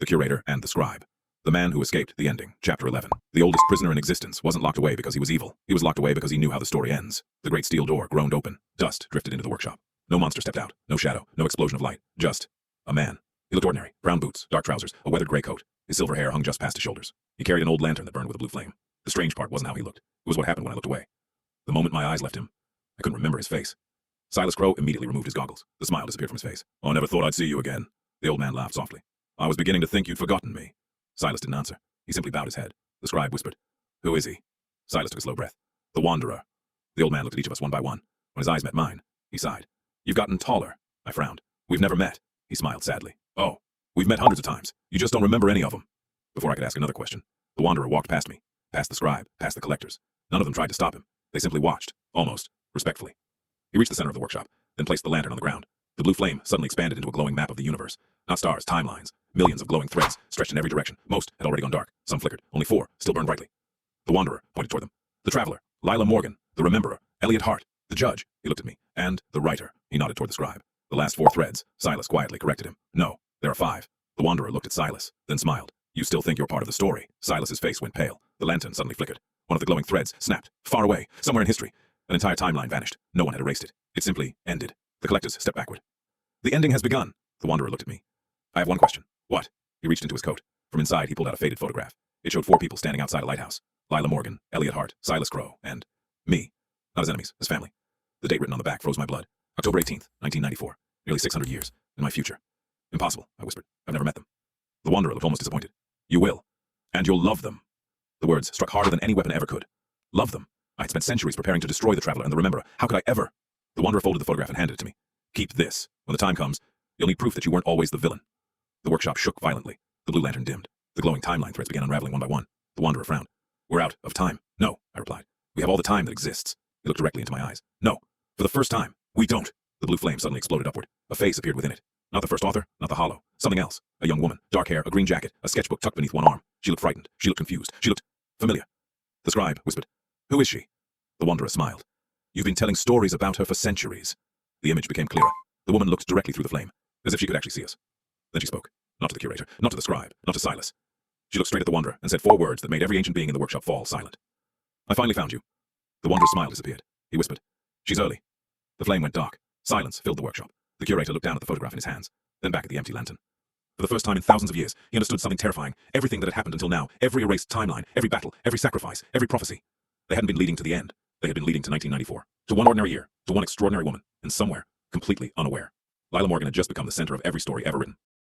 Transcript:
The Curator and the Scribe. The Man Who Escaped the Ending, Chapter 11. The oldest prisoner in existence wasn't locked away because he was evil. He was locked away because he knew how the story ends. The great steel door groaned open. Dust drifted into the workshop. No monster stepped out. No shadow. No explosion of light. Just a man. He looked ordinary. Brown boots, dark trousers, a weathered gray coat. His silver hair hung just past his shoulders. He carried an old lantern that burned with a blue flame. The strange part wasn't how he looked. It was what happened when I looked away. The moment my eyes left him, I couldn't remember his face. Silas Crow immediately removed his goggles. The smile disappeared from his face. "Oh, I never thought I'd see you again." The old man laughed softly. "I was beginning to think you'd forgotten me." Silas didn't answer. He simply bowed his head. The scribe whispered, "Who is he?" Silas took a slow breath. "The Wanderer." The old man looked at each of us one by one. When his eyes met mine, he sighed. "You've gotten taller." I frowned. "We've never met." He smiled sadly. "Oh, we've met hundreds of times. You just don't remember any of them." Before I could ask another question, the Wanderer walked past me, past the scribe, past the collectors. None of them tried to stop him. They simply watched, almost respectfully. He reached the center of the workshop, then placed the lantern on the ground. The blue flame suddenly expanded into a glowing map of the universe. Not stars, timelines. Millions of glowing threads stretched in every direction. Most had already gone dark. Some flickered. Only 4 still burned brightly. The Wanderer pointed toward them. "The Traveler, Lila Morgan, the Rememberer, Elliot Hart, the Judge," he looked at me, "and the Writer." He nodded toward the scribe. "The last 4 threads," Silas quietly corrected him. "No, there are 5. The Wanderer looked at Silas, then smiled. "You still think you're part of the story?" Silas's face went pale. The lantern suddenly flickered. One of the glowing threads snapped. Far away, somewhere in history, an entire timeline vanished. No one had erased it. It simply ended. The collectors stepped backward. "The ending has begun." The Wanderer looked at me. "I have one question." "What?" He reached into his coat. From inside, he pulled out a faded photograph. It showed 4 people standing outside a lighthouse. Lila Morgan, Elliot Hart, Silas Crow, and me. Not as enemies, as family. The date written on the back froze my blood. October 18th, 1994. Nearly 600 years. In my future. "Impossible," I whispered. "I've never met them." The Wanderer looked almost disappointed. "You will. And you'll love them." The words struck harder than any weapon ever could. Love them. I had spent centuries preparing to destroy the Traveler and the Rememberer. How could I ever? The Wanderer folded the photograph and handed it to me. "Keep this. When the time comes, you'll need proof that you weren't always the villain." The workshop shook violently. The blue lantern dimmed. The glowing timeline threads began unraveling one by one. The Wanderer frowned. "We're out of time." "No," I replied. "We have all the time that exists." He looked directly into my eyes. "No. For the first time, we don't." The blue flame suddenly exploded upward. A face appeared within it. Not the first author, not the hollow. Something else. A young woman. Dark hair, a green jacket, a sketchbook tucked beneath one arm. She looked frightened. She looked confused. She looked familiar. The scribe whispered, "Who is she?" The Wanderer smiled. "You've been telling stories about her for centuries." The image became clearer. The woman looked directly through the flame, as if she could actually see us. Then she spoke. Not to the Curator, not to the scribe, not to Silas. She looked straight at the Wanderer and said 4 words that made every ancient being in the workshop fall silent. "I finally found you." The Wanderer's smile disappeared. He whispered, "She's early." The flame went dark. Silence filled the workshop. The Curator looked down at the photograph in his hands, then back at the empty lantern. For the first time in thousands of years, he understood something terrifying. Everything that had happened until now, every erased timeline, every battle, every sacrifice, every prophecy. They hadn't been leading to the end. They had been leading to 1994. To one ordinary year, to one extraordinary woman, and somewhere, completely unaware. Lila Morgan had just become the center of every story ever written.